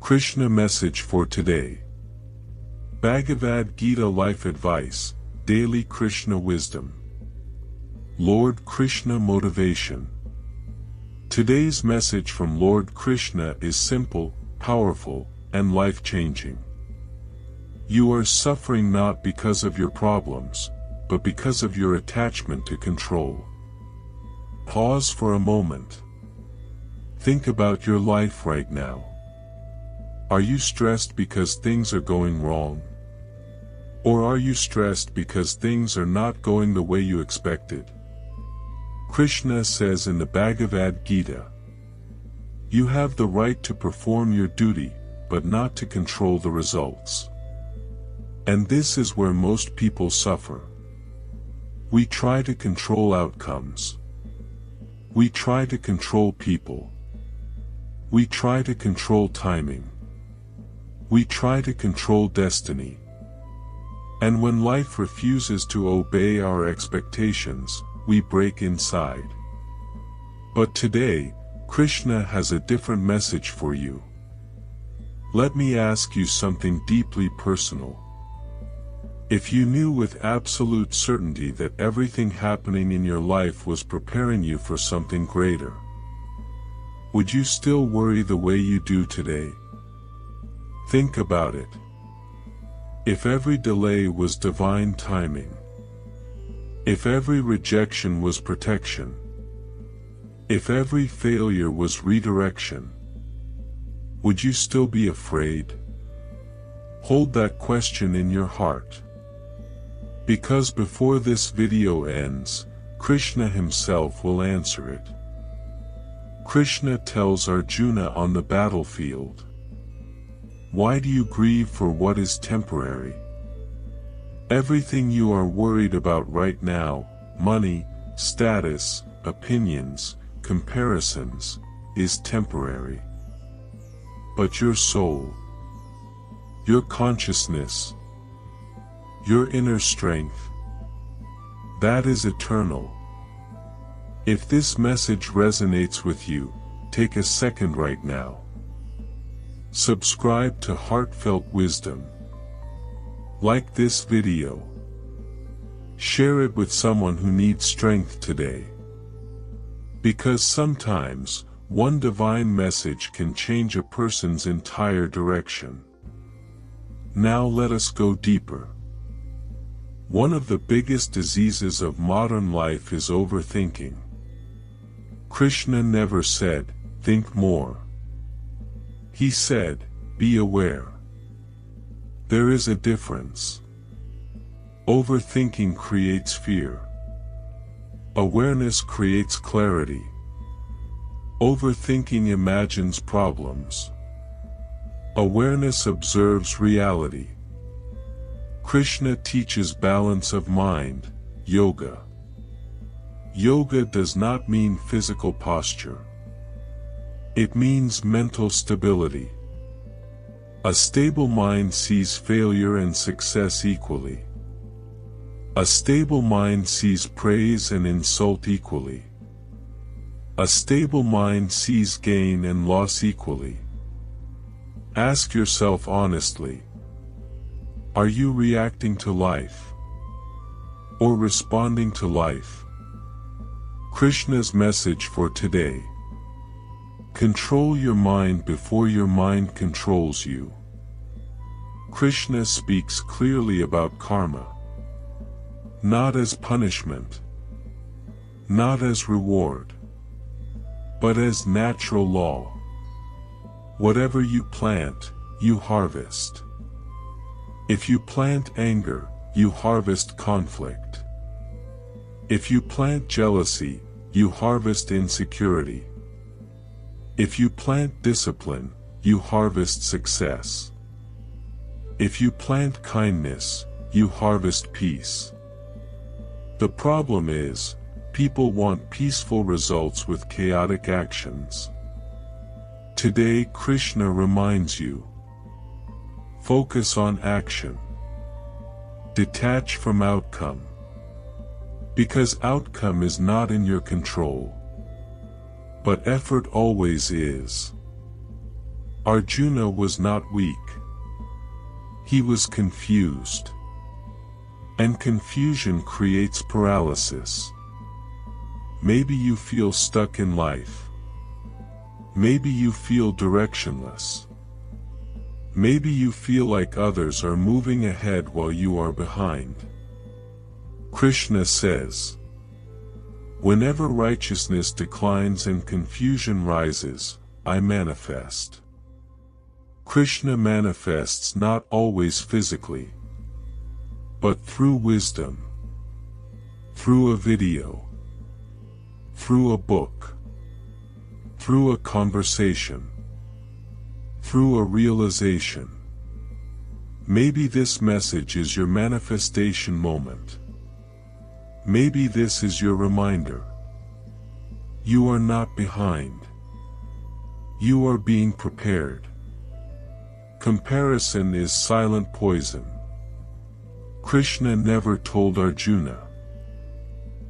Krishna message for today. Bhagavad Gita Life Advice, Daily Krishna Wisdom. Lord Krishna Motivation. Today's message from Lord Krishna is simple, powerful, and life-changing. You are suffering not because of your problems, but because of your attachment to control. Pause for a moment. Think about your life right now. Are you stressed because things are going wrong? Or are you stressed because things are not going the way you expected? Krishna says in the Bhagavad Gita, "You have the right to perform your duty, but not to control the results." And this is where most people suffer. We try to control outcomes. We try to control people. We try to control timing. We try to control destiny. And when life refuses to obey our expectations, we break inside. But today, Krishna has a different message for you. Let me ask you something deeply personal. If you knew with absolute certainty that everything happening in your life was preparing you for something greater, would you still worry the way you do today? Think about it. If every delay was divine timing, if every rejection was protection, if every failure was redirection, would you still be afraid? Hold that question in your heart. Because before this video ends, Krishna himself will answer it. Krishna tells Arjuna on the battlefield, "Why do you grieve for what is temporary? Everything you are worried about right now, money, status, opinions, comparisons, is temporary. But your soul, your consciousness, your inner strength, that is eternal." If this message resonates with you, take a second right now. Subscribe to Heartfelt Wisdom. Like this video. Share it with someone who needs strength today. Because sometimes, one divine message can change a person's entire direction. Now let us go deeper. One of the biggest diseases of modern life is overthinking. Krishna never said, "Think more." He said, "Be aware." There is a difference. Overthinking creates fear. Awareness creates clarity. Overthinking imagines problems. Awareness observes reality. Krishna teaches balance of mind, yoga. Yoga does not mean physical posture. It means mental stability. A stable mind sees failure and success equally. A stable mind sees praise and insult equally. A stable mind sees gain and loss equally. Ask yourself honestly, are you reacting to life or responding to life? Krishna's message for today. Control your mind before your mind controls you. Krishna speaks clearly about karma. Not as punishment, not as reward, but as natural law. Whatever you plant, you harvest. If you plant anger, you harvest conflict. If you plant jealousy, you harvest insecurity. If you plant discipline, you harvest success. If you plant kindness, you harvest peace. The problem is, people want peaceful results with chaotic actions. Today Krishna reminds you, focus on action. Detach from outcome. Because outcome is not in your control. But effort always is. Arjuna was not weak. He was confused. And confusion creates paralysis. Maybe you feel stuck in life. Maybe you feel directionless. Maybe you feel like others are moving ahead while you are behind. Krishna says, whenever righteousness declines and confusion rises, I manifest. Krishna manifests not always physically, but through wisdom, through a video, through a book, through a conversation, through a realization. Maybe this message is your manifestation moment. Maybe this is your reminder. You are not behind. You are being prepared. Comparison is silent poison. Krishna never told Arjuna,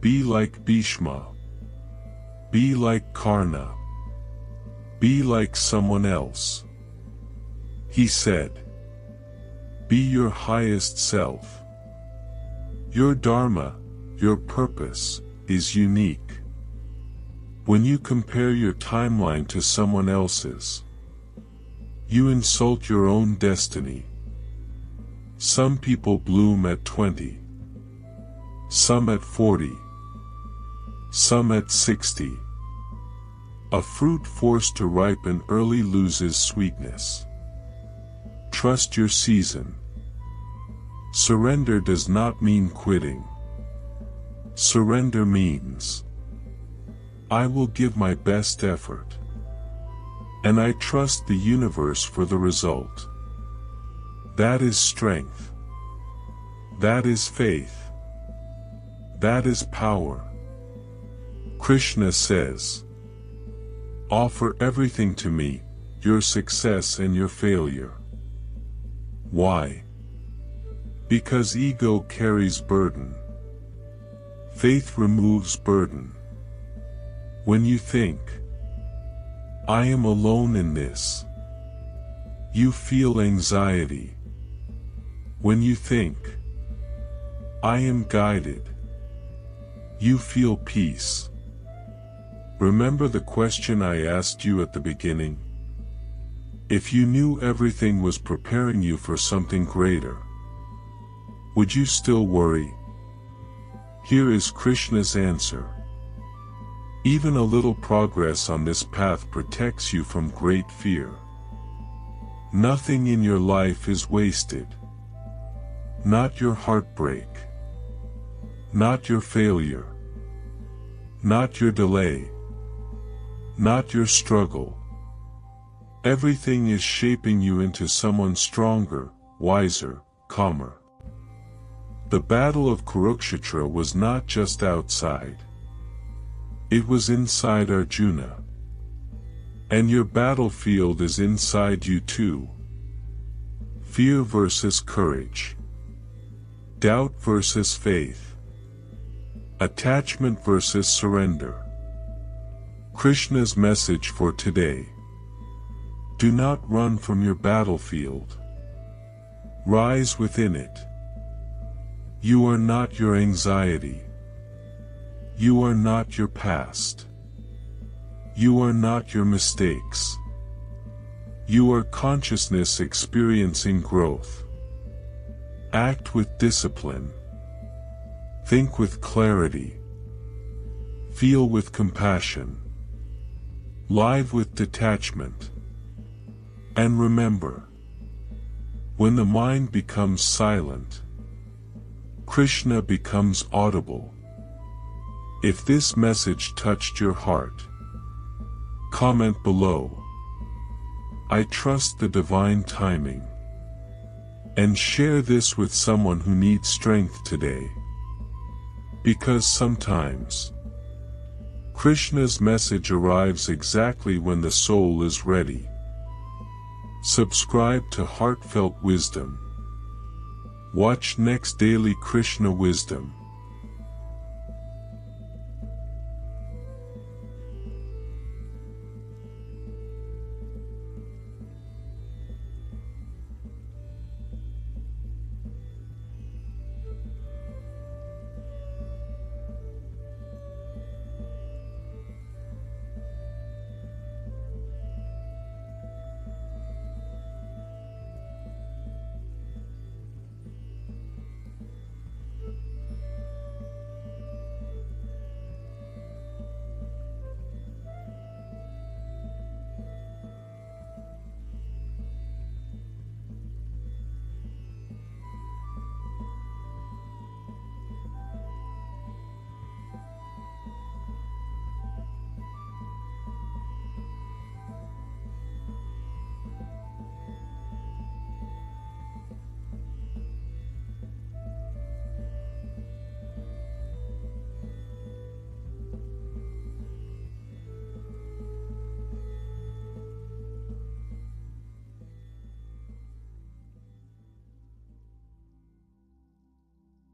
be like Bhishma, be like Karna, be like someone else. He said, be your highest self. Your dharma, your purpose, is unique. When you compare your timeline to someone else's, you insult your own destiny. Some people bloom at 20, some at 40, some at 60. A fruit forced to ripen early loses sweetness. Trust your season. Surrender does not mean quitting. Surrender means, I will give my best effort, and I trust the universe for the result. That is strength. That is faith. That is power. Krishna says, offer everything to me, your success and your failure. Why? Because ego carries burden. Faith removes burden. When you think, I am alone in this, you feel anxiety. When you think, I am guided, you feel peace. Remember the question I asked you at the beginning? If you knew everything was preparing you for something greater, would you still worry? Here is Krishna's answer. Even a little progress on this path protects you from great fear. Nothing in your life is wasted. Not your heartbreak. Not your failure. Not your delay. Not your struggle. Everything is shaping you into someone stronger, wiser, calmer. The battle of Kurukshetra was not just outside. It was inside Arjuna. And your battlefield is inside you too. Fear versus courage. Doubt versus faith. Attachment versus surrender. Krishna's message for today. Do not run from your battlefield. Rise within it. You are not your anxiety. You are not your past. You are not your mistakes. You are consciousness experiencing growth. Act with discipline. Think with clarity. Feel with compassion. Live with detachment. And remember, when the mind becomes silent, Krishna becomes audible. If this message touched your heart, comment below. I trust the divine timing. And share this with someone who needs strength today. Because sometimes, Krishna's message arrives exactly when the soul is ready. Subscribe to Heartfelt Wisdom. Watch next Daily Krishna Wisdom.